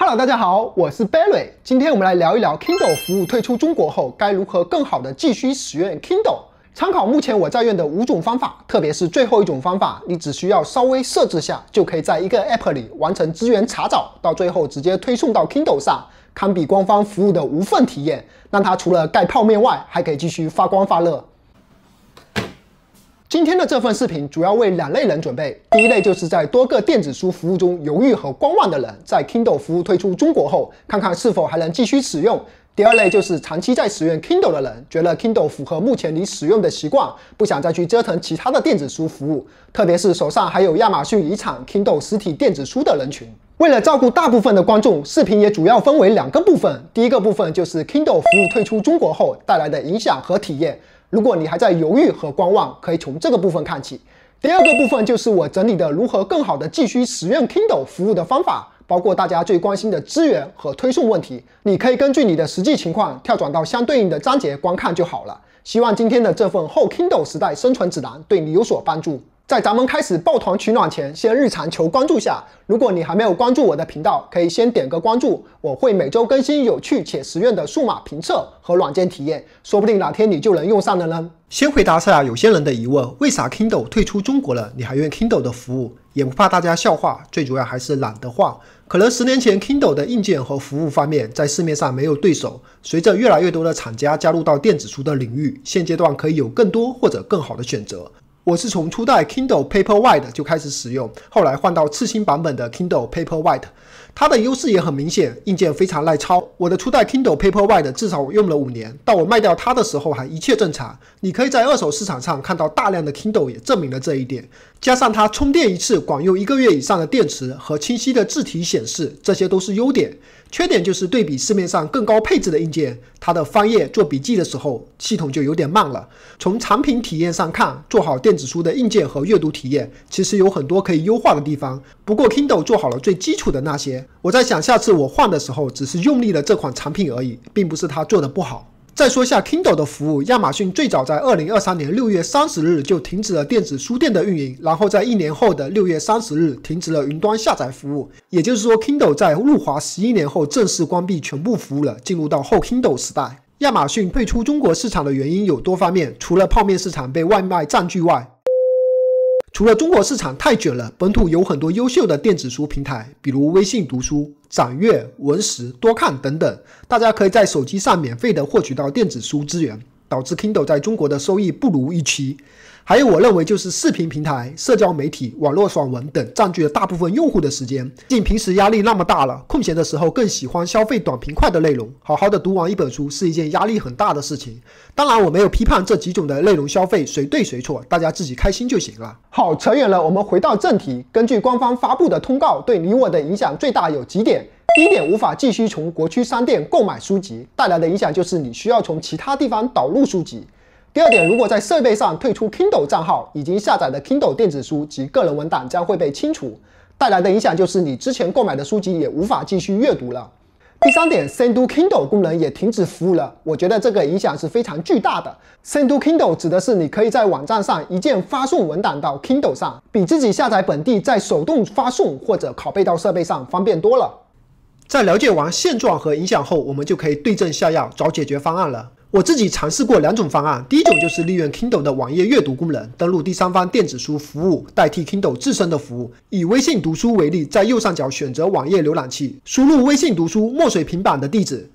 Hello， 大家好，我是 Barry。今天我们来聊一聊 Kindle 服务退出中国后，该如何更好的继续使用 Kindle。参考目前我在用的5种方法，特别是最后一种方法，你只需要稍微设置下，就可以在一个 App 里完成资源查找，到最后直接推送到 Kindle 上，堪比官方服务的无缝体验，让它除了盖泡面外，还可以继续发光发热。今天的这份视频主要为2类人准备。第一类就是在多个电子书服务中犹豫和观望的人，在 Kindle 服务退出中国后，看看是否还能继续使用。第二类就是长期在使用 Kindle 的人，觉得 Kindle 符合目前你使用的习惯，不想再去折腾其他的电子书服务，特别是手上还有亚马逊遗产 Kindle 实体电子书的人群。为了照顾大部分的观众，视频也主要分为2个部分。第一个部分就是 Kindle 服务退出中国后带来的影响和体验。如果你还在犹豫和观望，可以从这个部分看起。第二个部分就是我整理的如何更好的继续使用 Kindle 服务的方法，包括大家最关心的资源和推送问题。你可以根据你的实际情况跳转到相对应的章节观看就好了。希望今天的这份后 Kindle 时代生存指南对你有所帮助。在咱们开始抱团取暖前，先日常求关注下。如果你还没有关注我的频道，可以先点个关注，我会每周更新有趣且实用的数码评测和软件体验，说不定哪天你就能用上了呢。先回答下有些人的疑问，为啥 Kindle 退出中国了，你还用 Kindle 的服务？也不怕大家笑话，最主要还是懒得换。可能10年前 Kindle 的硬件和服务方面在市面上没有对手，随着越来越多的厂家加入到电子书的领域，现阶段可以有更多或者更好的选择。我是从初代 Kindle Paperwhite 就开始使用，后来换到次新版本的 Kindle Paperwhite， 它的优势也很明显，硬件非常耐操。我的初代 Kindle Paperwhite 至少用了5年，到我卖掉它的时候还一切正常。你可以在二手市场上看到大量的 Kindle 也证明了这一点。加上它充电一次管用1个月以上的电池和清晰的字体显示，这些都是优点。缺点就是对比市面上更高配置的硬件，它的翻页做笔记的时候系统就有点慢了。从产品体验上看，做好电子书的硬件和阅读体验其实有很多可以优化的地方，不过 Kindle 做好了最基础的那些。我在想下次我换的时候只是用力了这款产品而已，并不是它做的不好。再说下 Kindle 的服务，亚马逊最早在2023年6月30日就停止了电子书店的运营，然后在1年后的6月30日停止了云端下载服务。也就是说 Kindle 在入华11年后正式关闭全部服务了，进入到后 Kindle 时代。亚马逊退出中国市场的原因有多方面，除了泡面市场被外卖占据外，除了中国市场太卷了，本土有很多优秀的电子书平台，比如微信读书、掌阅、文石、多看等等，大家可以在手机上免费的获取到电子书资源，导致 Kindle 在中国的收益不如预期。还有我认为就是视频平台、社交媒体、网络爽文等占据了大部分用户的时间。毕竟平时压力那么大了，空闲的时候更喜欢消费短平快的内容，好好的读完一本书是一件压力很大的事情。当然我没有批判这几种的内容消费谁对谁错，大家自己开心就行了。好，扯远了，我们回到正题。根据官方发布的通告，对你我的影响最大有几点。第一点，无法继续从国区商店购买书籍，带来的影响就是你需要从其他地方导入书籍。第二点，如果在设备上退出 Kindle 账号，已经下载的 Kindle 电子书及个人文档将会被清除，带来的影响就是你之前购买的书籍也无法继续阅读了。第三点 ，Send to Kindle 功能也停止服务了，我觉得这个影响是非常巨大的。Send to Kindle 指的是你可以在网站上一键发送文档到 Kindle 上，比自己下载本地再手动发送或者拷贝到设备上方便多了。在了解完现状和影响后，我们就可以对症下药，找解决方案了。我自己尝试过2种方案，第一种就是利用 Kindle 的网页阅读功能，登录第三方电子书服务，代替 Kindle 自身的服务。以微信读书为例，在右上角选择网页浏览器，输入微信读书墨水平板的地址，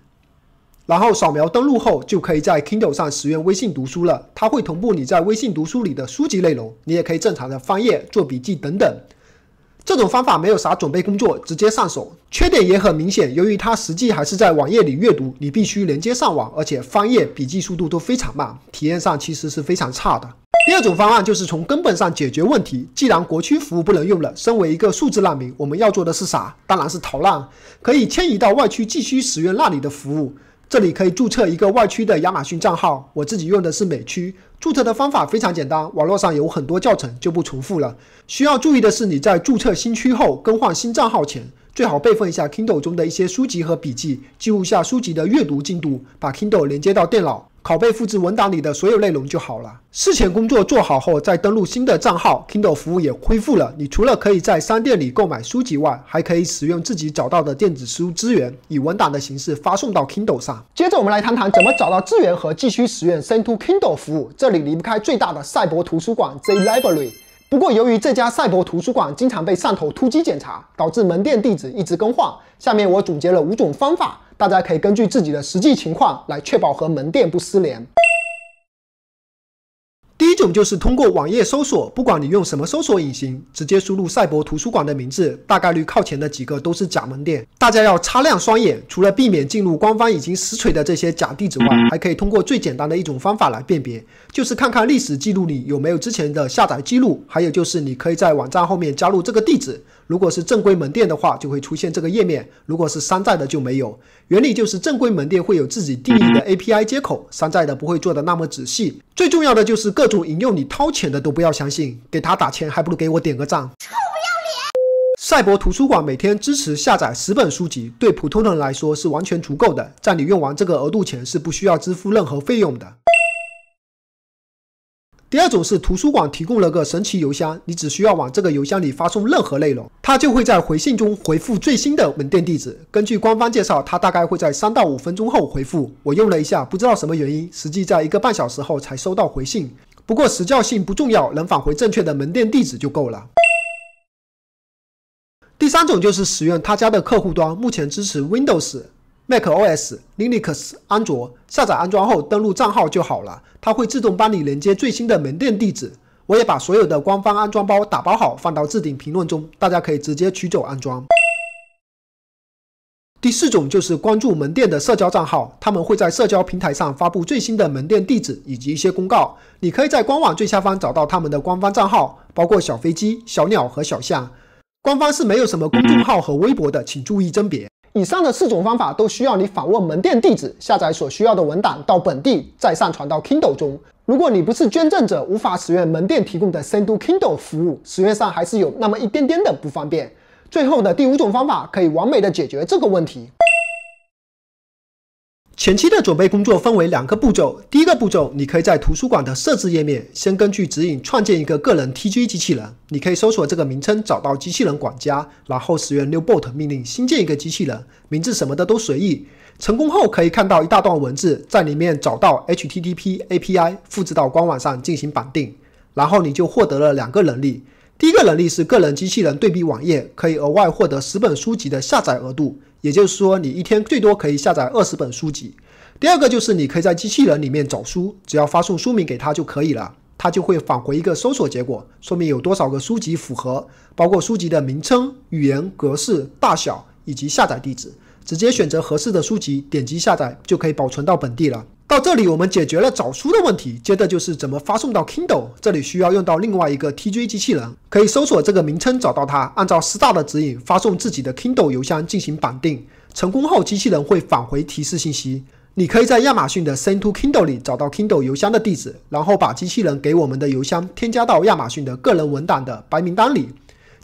然后扫描登录后，就可以在 Kindle 上使用微信读书了。它会同步你在微信读书里的书籍内容，你也可以正常的翻页、做笔记等等。这种方法没有啥准备工作，直接上手。缺点也很明显，由于它实际还是在网页里阅读，你必须连接上网，而且翻页、笔记速度都非常慢，体验上其实是非常差的。第二种方案就是从根本上解决问题。既然国区服务不能用了，身为一个数字难民，我们要做的是啥？当然是逃难，可以迁移到外区继续使用那里的服务。这里可以注册一个外区的亚马逊账号，我自己用的是美区。注册的方法非常简单，网络上有很多教程，就不重复了。需要注意的是，你在注册新区后更换新账号前，最好备份一下 Kindle 中的一些书籍和笔记，记录下书籍的阅读进度，把 Kindle 连接到电脑，拷贝复制文档里的所有内容就好了。事前工作做好后，再登录新的账号 ，Kindle 服务也恢复了。你除了可以在商店里购买书籍外，还可以使用自己找到的电子书资源，以文档的形式发送到 Kindle 上。接着我们来谈谈怎么找到资源和继续使用 Send to Kindle 服务。这里离不开最大的赛博图书馆 Z Library。不过，由于这家赛博图书馆经常被上头突击检查，导致门店地址一直更换。下面我总结了5种方法，大家可以根据自己的实际情况来确保和门店不失联。第一种就是通过网页搜索，不管你用什么搜索引擎，直接输入赛博图书馆的名字，大概率靠前的几个都是假门店。大家要擦亮双眼，除了避免进入官方已经实锤的这些假地址外，还可以通过最简单的一种方法来辨别，就是看看历史记录里有没有之前的下载记录，还有就是你可以在网站后面加入这个地址。如果是正规门店的话，就会出现这个页面；如果是山寨的就没有。原理就是正规门店会有自己定义的 API 接口，山寨的不会做的那么仔细。最重要的就是各种引诱你掏钱的都不要相信，给他打钱还不如给我点个赞。臭不要脸！赛博图书馆每天支持下载10本书籍，对普通人来说是完全足够的，在你用完这个额度前是不需要支付任何费用的。第二种是图书馆提供了个神奇邮箱，你只需要往这个邮箱里发送任何内容，它就会在回信中回复最新的门店地址。根据官方介绍，它大概会在3到5分钟后回复。我用了一下，不知道什么原因，实际在1个半小时后才收到回信。不过时效性不重要，能返回正确的门店地址就够了。第三种就是使用他家的客户端，目前支持 Windows、macOS、Linux、安卓，下载安装后登录账号就好了，它会自动帮你连接最新的门店地址。我也把所有的官方安装包打包好，放到置顶评论中，大家可以直接取走安装。第四种就是关注门店的社交账号，他们会在社交平台上发布最新的门店地址以及一些公告，你可以在官网最下方找到他们的官方账号，包括小飞机、小鸟和小象。官方是没有什么公众号和微博的，请注意甄别。以上的4种方法都需要你访问门店地址，下载所需要的文档到本地，再上传到 Kindle 中。如果你不是捐赠者，无法使用门店提供的 Send to Kindle 服务，使用上还是有那么一点点的不方便。最后的第5种方法可以完美的解决这个问题。前期的准备工作分为2个步骤。第一个步骤，你可以在图书馆的设置页面，先根据指引创建一个个人 TG 机器人。你可以搜索这个名称，找到机器人管家，然后使用 New Bot 命令新建一个机器人，名字什么的都随意。成功后可以看到一大段文字，在里面找到 HTTP API， 复制到官网上进行绑定，然后你就获得了2个能力。第一个能力是个人机器人对比网页，可以额外获得10本书籍的下载额度，也就是说你一天最多可以下载20本书籍。第二个就是你可以在机器人里面找书，只要发送书名给它就可以了，它就会返回一个搜索结果，说明有多少个书籍符合，包括书籍的名称、语言、格式、大小以及下载地址。直接选择合适的书籍，点击下载就可以保存到本地了。到这里我们解决了找书的问题，接着就是怎么发送到 Kindle， 这里需要用到另外一个 TG 机器人，可以搜索这个名称找到它，按照师大的指引发送自己的 Kindle 邮箱进行绑定，成功后机器人会返回提示信息。你可以在亚马逊的 Send to Kindle 里找到 Kindle 邮箱的地址，然后把机器人给我们的邮箱添加到亚马逊的个人文档的白名单里。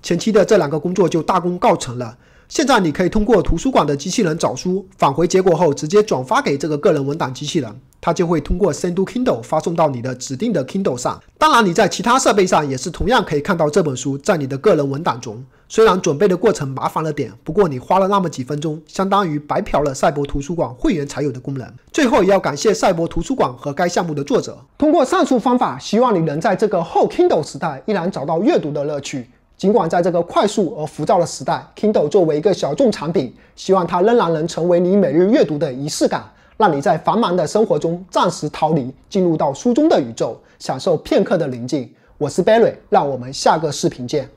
前期的这2个工作就大功告成了。现在你可以通过图书馆的机器人找书，返回结果后直接转发给这个个人文档机器人，它就会通过 Send to Kindle 发送到你的指定的 Kindle 上。当然你在其他设备上也是同样可以看到这本书在你的个人文档中。虽然准备的过程麻烦了点，不过你花了那么几分钟，相当于白嫖了赛博图书馆会员才有的功能。最后也要感谢赛博图书馆和该项目的作者。通过上述方法，希望你能在这个后 Kindle 时代依然找到阅读的乐趣。尽管在这个快速而浮躁的时代， Kindle 作为一个小众产品，希望它仍然能成为你每日阅读的仪式感，让你在繁忙的生活中暂时逃离，进入到书中的宇宙，享受片刻的宁静。我是 Barry， 让我们下个视频见。